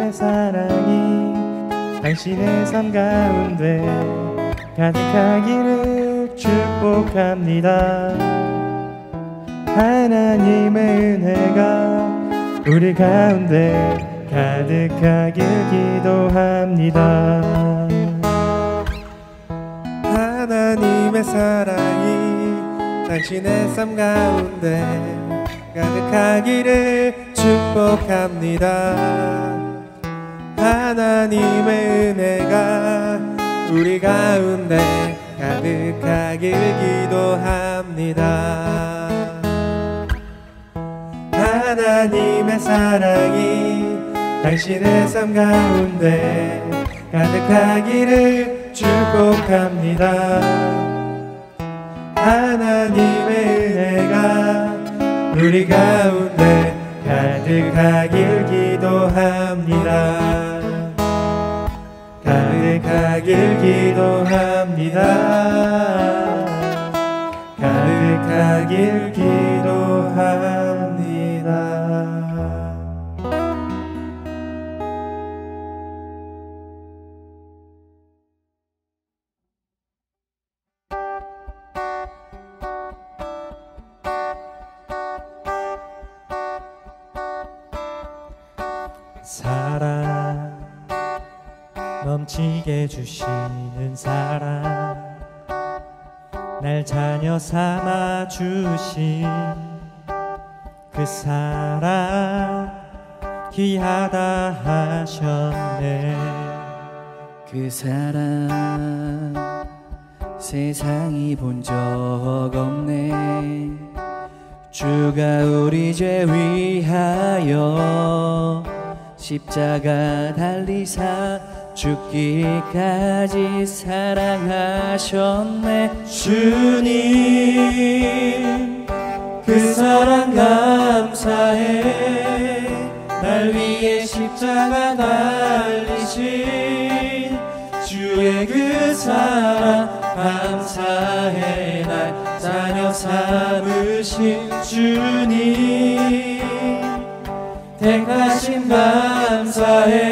하나님의 사랑이 당신의 삶 가운데 가득하기를 축복합니다. 하나님의 은혜가 우리 가운데 가득하길 기도합니다. 하나님의 사랑이 당신의 삶 가운데 가득하기를 축복합니다. 하나님의 은혜가 우리 가운데 가득하길 기도합니다. 하나님의 사랑이 당신의 삶 가운데 가득하기를 축복합니다. 하나님의 은혜가 우리 가운데 가득하길 기도합니다. 가득하길 기도합니다. 가득하길 기도합니다. 사랑 넘치게 주시는 사랑 날 자녀 삼아 주신 그 사랑 귀하다 하셨네. 그 사랑 세상이 본 적 없네. 주가 우리 죄 위하여 십자가 달리사 죽기까지 사랑하셨네. 주님 그 사랑 감사해. 날 위해 십자가 달리신 주의 그 사랑 감사해. 날 자녀 삼으신 주님 택하심 감사해.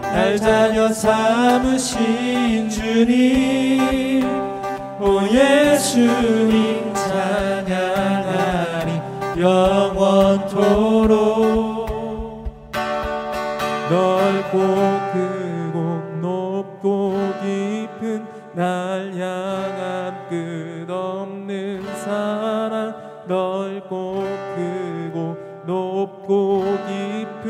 날 자녀 삼으신 주님 오 예수님 찬양하리 영원토록. 넓고 크고 높고 깊은 날 향한 끝없는 사랑. 넓고 크고 높고 깊은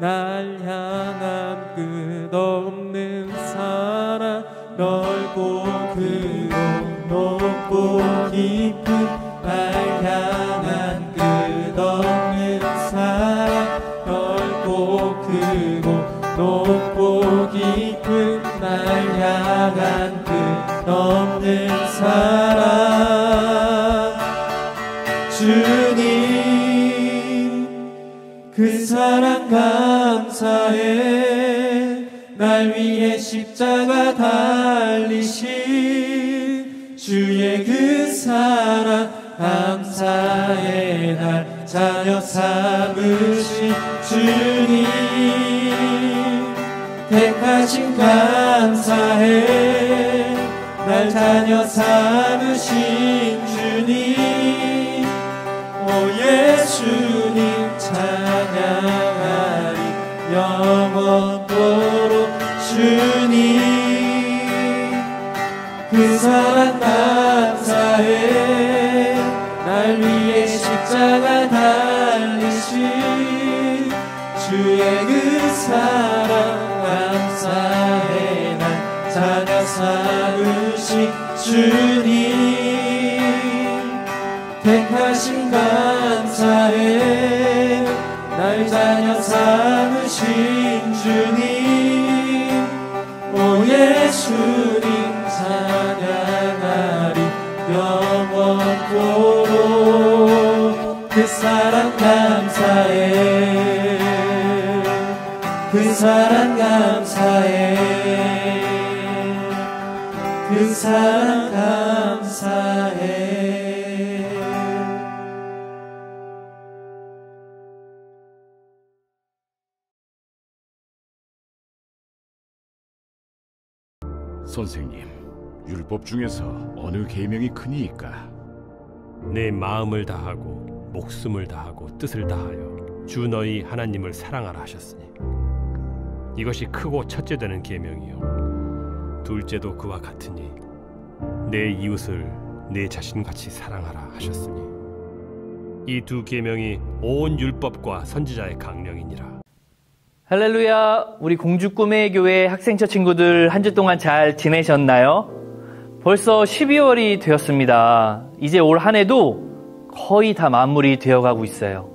날 향한 끝없는 사랑. 넓고 크고 높고 깊은 날 향한 끝없는 사랑. 넓고 크고 높고 깊은 날 향한 끝없는 사랑. 주님 그 사랑 감사해. 날 위해 십자가 달리신 주의 그 사랑 감사해. 날 자녀 삼으신 주님 택하심 감사해. 날 자녀 삼으신 주님 오 예수님 찬양하리 영원토록. 주님 그 사랑 감사해. 날 위해 십자가 달리신 주의 그 사랑 감사해. 날 자녀 삼으신 주님 택하심 감사해. 날 자녀 삼으신 주님 오 예수님 찬양하리 영원토록. 그 사랑 감사해. 그 사랑 감사해. 그 사랑 감사해. 선생님, 율법 중에서 어느 계명이 크니이까? 내 마음을 다하고 목숨을 다하고 뜻을 다하여 주 너희 하나님을 사랑하라 하셨으니 이것이 크고 첫째 되는 계명이요 둘째도 그와 같으니 내 이웃을 내 자신같이 사랑하라 하셨으니 이 두 계명이 온 율법과 선지자의 강령이니라. 할렐루야. 우리 공주 꿈의 교회 학생처 친구들 한 주 동안 잘 지내셨나요? 벌써 12월이 되었습니다. 이제 올 한 해도 거의 다 마무리 되어가고 있어요.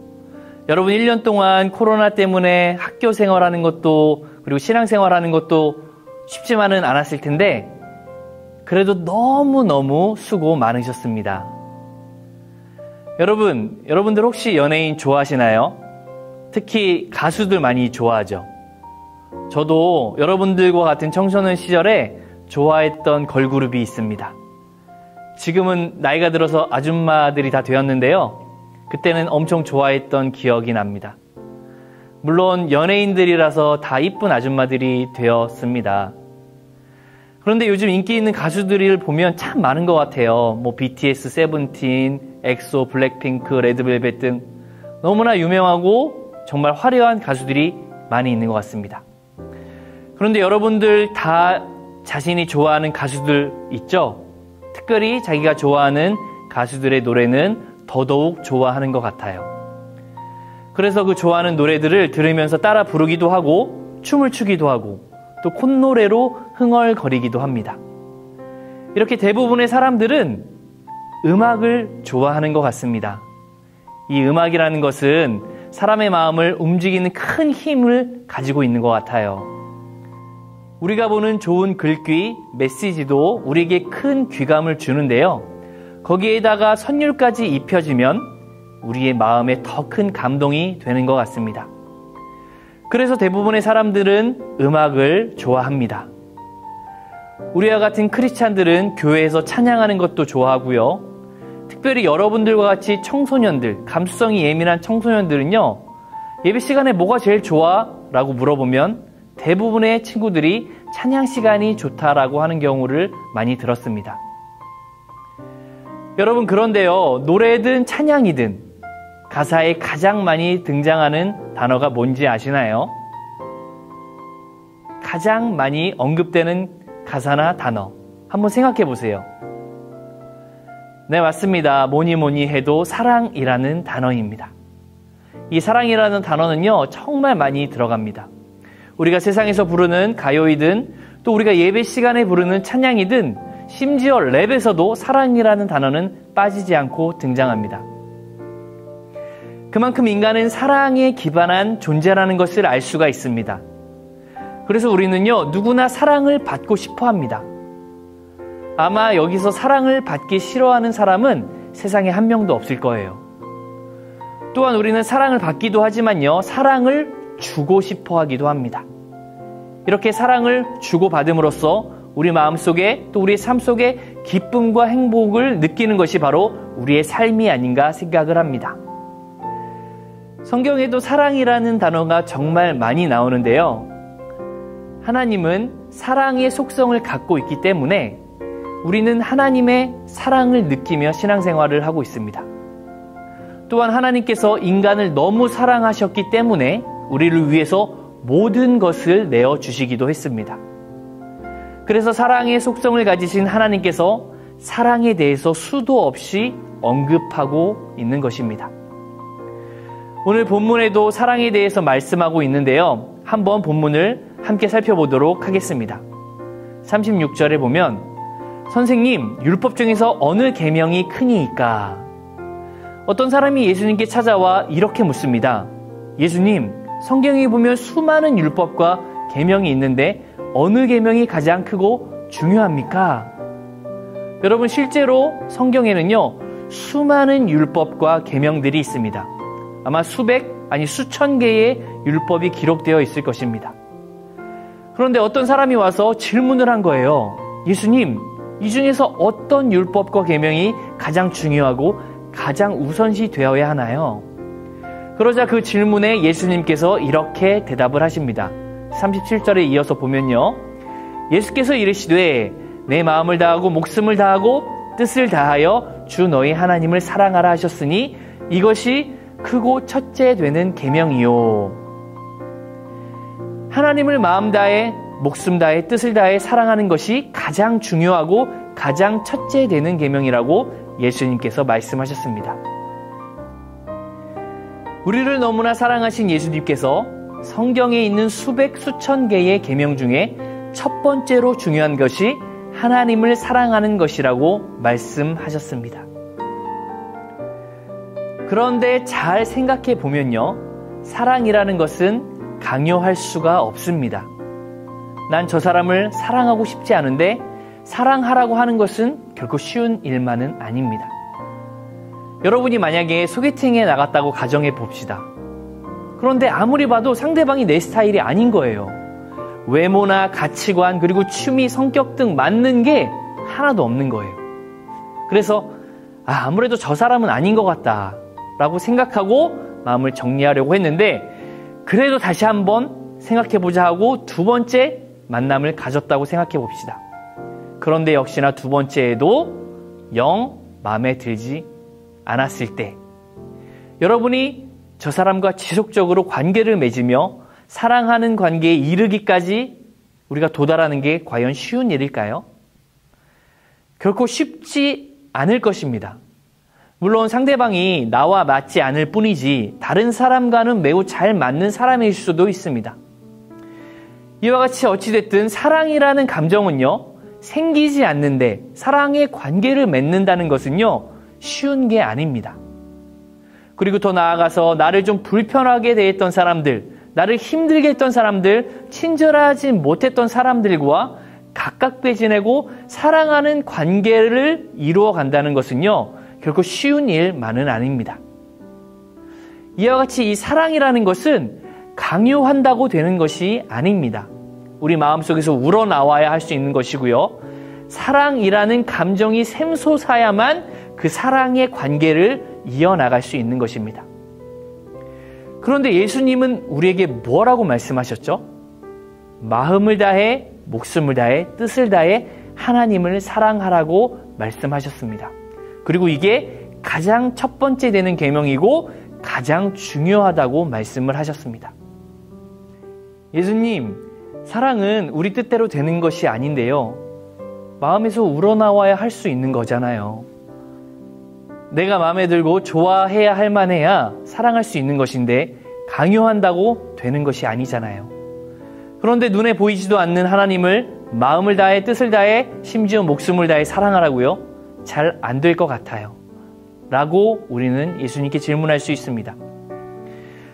여러분 1년 동안 코로나 때문에 학교 생활하는 것도 그리고 신앙생활하는 것도 쉽지만은 않았을 텐데 그래도 너무너무 수고 많으셨습니다. 여러분들 혹시 연예인 좋아하시나요? 특히 가수들 많이 좋아하죠. 저도 여러분들과 같은 청소년 시절에 좋아했던 걸그룹이 있습니다. 지금은 나이가 들어서 아줌마들이 다 되었는데요. 그때는 엄청 좋아했던 기억이 납니다. 물론 연예인들이라서 다 이쁜 아줌마들이 되었습니다. 그런데 요즘 인기 있는 가수들을 보면 참 많은 것 같아요. BTS, 세븐틴, 엑소, 블랙핑크, 레드벨벳 등 너무나 유명하고 정말 화려한 가수들이 많이 있는 것 같습니다. 그런데 여러분들 다 자신이 좋아하는 가수들 있죠? 특별히 자기가 좋아하는 가수들의 노래는 더더욱 좋아하는 것 같아요. 그래서 그 좋아하는 노래들을 들으면서 따라 부르기도 하고 춤을 추기도 하고 또 콧노래로 흥얼거리기도 합니다. 이렇게 대부분의 사람들은 음악을 좋아하는 것 같습니다. 이 음악이라는 것은 사람의 마음을 움직이는 큰 힘을 가지고 있는 것 같아요. 우리가 보는 좋은 글귀, 메시지도 우리에게 큰 귀감을 주는데요. 거기에다가 선율까지 입혀지면 우리의 마음에 더 큰 감동이 되는 것 같습니다. 그래서 대부분의 사람들은 음악을 좋아합니다. 우리와 같은 크리스찬들은 교회에서 찬양하는 것도 좋아하고요. 특별히 여러분들과 같이 청소년들, 감수성이 예민한 청소년들은요. 예배 시간에 뭐가 제일 좋아? 라고 물어보면 대부분의 친구들이 찬양 시간이 좋다라고 하는 경우를 많이 들었습니다. 여러분 그런데요. 노래든 찬양이든 가사에 가장 많이 등장하는 단어가 뭔지 아시나요? 가장 많이 언급되는 가사나 단어 한번 생각해 보세요. 네, 맞습니다. 뭐니 해도 사랑이라는 단어입니다. 이 사랑이라는 단어는요, 정말 많이 들어갑니다. 우리가 세상에서 부르는 가요이든 또 우리가 예배 시간에 부르는 찬양이든 심지어 랩에서도 사랑이라는 단어는 빠지지 않고 등장합니다. 그만큼 인간은 사랑에 기반한 존재라는 것을 알 수가 있습니다. 그래서 우리는요, 누구나 사랑을 받고 싶어 합니다. 아마 여기서 사랑을 받기 싫어하는 사람은 세상에 한 명도 없을 거예요. 또한 우리는 사랑을 받기도 하지만요, 사랑을 주고 싶어 하기도 합니다. 이렇게 사랑을 주고받음으로써 우리 마음속에 또 우리의 삶 속에 기쁨과 행복을 느끼는 것이 바로 우리의 삶이 아닌가 생각을 합니다. 성경에도 사랑이라는 단어가 정말 많이 나오는데요. 하나님은 사랑의 속성을 갖고 있기 때문에 우리는 하나님의 사랑을 느끼며 신앙생활을 하고 있습니다. 또한 하나님께서 인간을 너무 사랑하셨기 때문에 우리를 위해서 모든 것을 내어주시기도 했습니다. 그래서 사랑의 속성을 가지신 하나님께서 사랑에 대해서 수도 없이 언급하고 있는 것입니다. 오늘 본문에도 사랑에 대해서 말씀하고 있는데요. 한번 본문을 함께 살펴보도록 하겠습니다. 36절에 보면 선생님, 율법 중에서 어느 계명이 크니이까? 어떤 사람이 예수님께 찾아와 이렇게 묻습니다. 예수님, 성경에 보면 수많은 율법과 계명이 있는데 어느 계명이 가장 크고 중요합니까? 여러분, 실제로 성경에는요, 수많은 율법과 계명들이 있습니다. 아마 수백, 아니 수천 개의 율법이 기록되어 있을 것입니다. 그런데 어떤 사람이 와서 질문을 한 거예요. 예수님, 이 중에서 어떤 율법과 계명이 가장 중요하고 가장 우선시 되어야 하나요? 그러자 그 질문에 예수님께서 이렇게 대답을 하십니다. 37절에 이어서 보면요. 예수께서 이르시되 내 마음을 다하고 목숨을 다하고 뜻을 다하여 주 너희 하나님을 사랑하라 하셨으니 이것이 크고 첫째 되는 계명이요. 하나님을 마음 다해 목숨 다해 뜻을 다해 사랑하는 것이 가장 중요하고 가장 첫째 되는 계명이라고 예수님께서 말씀하셨습니다. 우리를 너무나 사랑하신 예수님께서 성경에 있는 수백 수천 개의 계명 중에 첫 번째로 중요한 것이 하나님을 사랑하는 것이라고 말씀하셨습니다. 그런데 잘 생각해 보면요, 사랑이라는 것은 강요할 수가 없습니다. 난 저 사람을 사랑하고 싶지 않은데 사랑하라고 하는 것은 결코 쉬운 일만은 아닙니다. 여러분이 만약에 소개팅에 나갔다고 가정해 봅시다. 그런데 아무리 봐도 상대방이 내 스타일이 아닌 거예요. 외모나 가치관 그리고 취미, 성격 등 맞는 게 하나도 없는 거예요. 그래서 아무래도 저 사람은 아닌 것 같다 라고 생각하고 마음을 정리하려고 했는데, 그래도 다시 한번 생각해보자 하고 두 번째 만남을 가졌다고 생각해 봅시다. 그런데 역시나 두 번째에도 영 마음에 들지 않았을 때, 여러분이 저 사람과 지속적으로 관계를 맺으며 사랑하는 관계에 이르기까지 우리가 도달하는 게 과연 쉬운 일일까요? 결코 쉽지 않을 것입니다. 물론 상대방이 나와 맞지 않을 뿐이지 다른 사람과는 매우 잘 맞는 사람일 수도 있습니다. 이와 같이 어찌됐든 사랑이라는 감정은요, 생기지 않는데 사랑의 관계를 맺는다는 것은요, 쉬운 게 아닙니다. 그리고 더 나아가서 나를 좀 불편하게 대했던 사람들, 나를 힘들게 했던 사람들, 친절하지 못했던 사람들과 가깝게 지내고 사랑하는 관계를 이루어 간다는 것은요, 결코 쉬운 일만은 아닙니다. 이와 같이 이 사랑이라는 것은 강요한다고 되는 것이 아닙니다. 우리 마음속에서 우러나와야 할 수 있는 것이고요. 사랑이라는 감정이 샘솟아야만 그 사랑의 관계를 이어나갈 수 있는 것입니다. 그런데 예수님은 우리에게 뭐라고 말씀하셨죠? 마음을 다해, 목숨을 다해, 뜻을 다해 하나님을 사랑하라고 말씀하셨습니다. 그리고 이게 가장 첫 번째 되는 계명이고 가장 중요하다고 말씀을 하셨습니다. 예수님, 사랑은 우리 뜻대로 되는 것이 아닌데요, 마음에서 우러나와야 할 수 있는 거잖아요. 내가 마음에 들고 좋아해야 할 만해야 사랑할 수 있는 것인데 강요한다고 되는 것이 아니잖아요. 그런데 눈에 보이지도 않는 하나님을 마음을 다해, 뜻을 다해, 심지어 목숨을 다해 사랑하라고요? 잘 안 될 것 같아요 라고 우리는 예수님께 질문할 수 있습니다.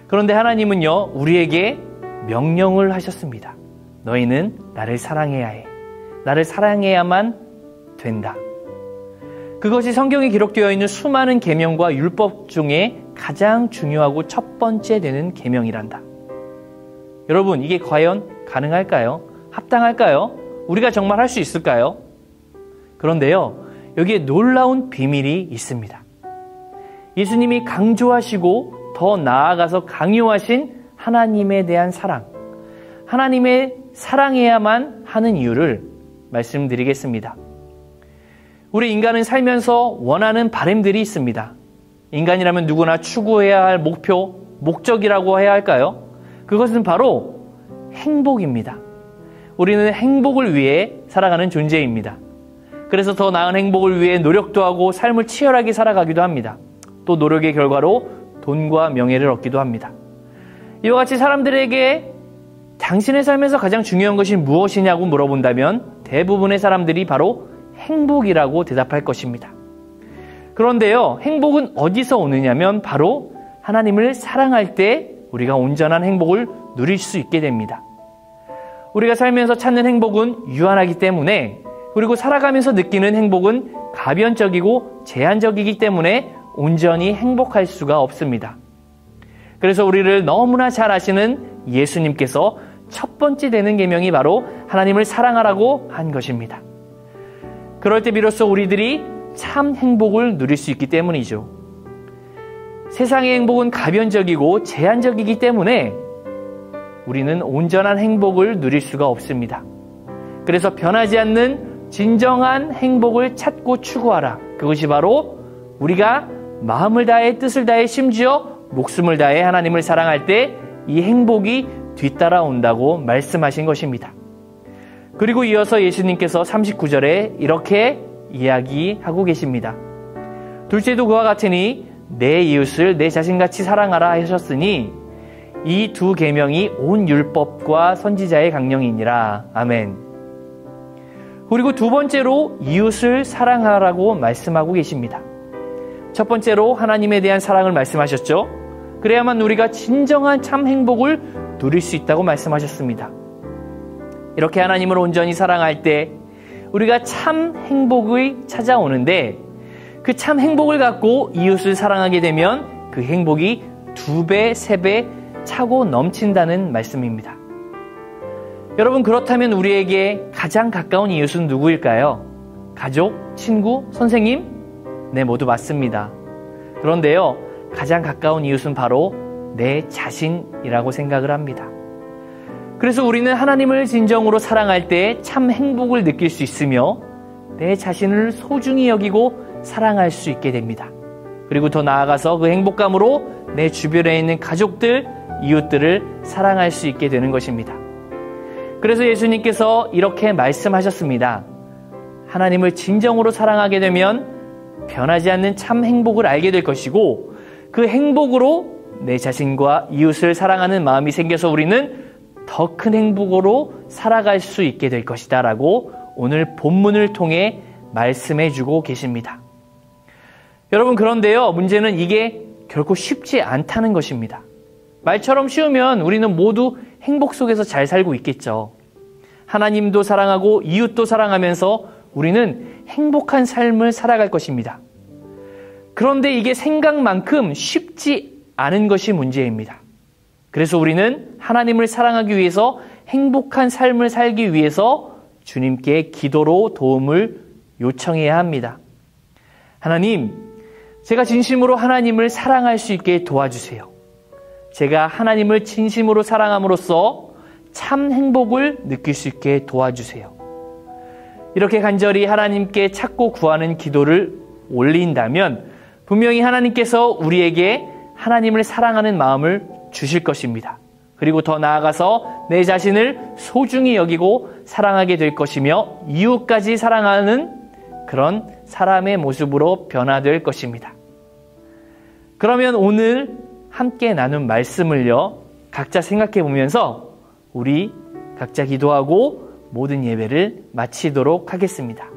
그런데 하나님은요, 우리에게 명령을 하셨습니다. 너희는 나를 사랑해야 해. 나를 사랑해야만 된다. 그것이 성경에 기록되어 있는 수많은 계명과 율법 중에 가장 중요하고 첫 번째 되는 계명이란다. 여러분, 이게 과연 가능할까요? 합당할까요? 우리가 정말 할 수 있을까요? 그런데요, 여기에 놀라운 비밀이 있습니다. 예수님이 강조하시고 더 나아가서 강요하신 하나님에 대한 사랑, 하나님의 사랑해야만 하는 이유를 말씀드리겠습니다. 우리 인간은 살면서 원하는 바람들이 있습니다. 인간이라면 누구나 추구해야 할 목표, 목적이라고 해야 할까요? 그것은 바로 행복입니다. 우리는 행복을 위해 살아가는 존재입니다. 그래서 더 나은 행복을 위해 노력도 하고 삶을 치열하게 살아가기도 합니다. 또 노력의 결과로 돈과 명예를 얻기도 합니다. 이와 같이 사람들에게 당신의 삶에서 가장 중요한 것이 무엇이냐고 물어본다면 대부분의 사람들이 바로 행복이라고 대답할 것입니다. 그런데요, 행복은 어디서 오느냐면 바로 하나님을 사랑할 때 우리가 온전한 행복을 누릴 수 있게 됩니다. 우리가 살면서 찾는 행복은 유한하기 때문에, 그리고 살아가면서 느끼는 행복은 가변적이고 제한적이기 때문에 온전히 행복할 수가 없습니다. 그래서 우리를 너무나 잘 아시는 예수님께서 첫 번째 되는 계명이 바로 하나님을 사랑하라고 한 것입니다. 그럴 때 비로소 우리들이 참 행복을 누릴 수 있기 때문이죠. 세상의 행복은 가변적이고 제한적이기 때문에 우리는 온전한 행복을 누릴 수가 없습니다. 그래서 변하지 않는 진정한 행복을 찾고 추구하라. 그것이 바로 우리가 마음을 다해 뜻을 다해 심지어 목숨을 다해 하나님을 사랑할 때 이 행복이 뒤따라온다고 말씀하신 것입니다. 그리고 이어서 예수님께서 39절에 이렇게 이야기하고 계십니다. 둘째도 그와 같으니 내 이웃을 내 자신같이 사랑하라 하셨으니 이 두 계명이 온 율법과 선지자의 강령이니라. 아멘. 그리고 두 번째로 이웃을 사랑하라고 말씀하고 계십니다. 첫 번째로 하나님에 대한 사랑을 말씀하셨죠. 그래야만 우리가 진정한 참 행복을 누릴 수 있다고 말씀하셨습니다. 이렇게 하나님을 온전히 사랑할 때 우리가 참 행복이 찾아오는데 그 참 행복을 갖고 이웃을 사랑하게 되면 그 행복이 2배, 3배 차고 넘친다는 말씀입니다. 여러분, 그렇다면 우리에게 가장 가까운 이웃은 누구일까요? 가족, 친구, 선생님? 네, 모두 맞습니다. 그런데요, 가장 가까운 이웃은 바로 내 자신이라고 생각을 합니다. 그래서 우리는 하나님을 진정으로 사랑할 때 참 행복을 느낄 수 있으며 내 자신을 소중히 여기고 사랑할 수 있게 됩니다. 그리고 더 나아가서 그 행복감으로 내 주변에 있는 가족들, 이웃들을 사랑할 수 있게 되는 것입니다. 그래서 예수님께서 이렇게 말씀하셨습니다. 하나님을 진정으로 사랑하게 되면 변하지 않는 참 행복을 알게 될 것이고 그 행복으로 내 자신과 이웃을 사랑하는 마음이 생겨서 우리는 더 큰 행복으로 살아갈 수 있게 될 것이다 라고 오늘 본문을 통해 말씀해 주고 계십니다. 여러분, 그런데요, 문제는 이게 결코 쉽지 않다는 것입니다. 말처럼 쉬우면 우리는 모두 행복 속에서 잘 살고 있겠죠. 하나님도 사랑하고 이웃도 사랑하면서 우리는 행복한 삶을 살아갈 것입니다. 그런데 이게 생각만큼 쉽지 않은 것이 문제입니다. 그래서 우리는 하나님을 사랑하기 위해서 행복한 삶을 살기 위해서 주님께 기도로 도움을 요청해야 합니다. 하나님, 제가 진심으로 하나님을 사랑할 수 있게 도와주세요. 제가 하나님을 진심으로 사랑함으로써 참 행복을 느낄 수 있게 도와주세요. 이렇게 간절히 하나님께 찾고 구하는 기도를 올린다면 분명히 하나님께서 우리에게 하나님을 사랑하는 마음을 주실 것입니다. 그리고 더 나아가서 내 자신을 소중히 여기고 사랑하게 될 것이며 이웃까지 사랑하는 그런 사람의 모습으로 변화될 것입니다. 그러면 오늘 함께 나눈 말씀을요, 각자 생각해 보면서 우리 각자 기도하고 모든 예배를 마치도록 하겠습니다.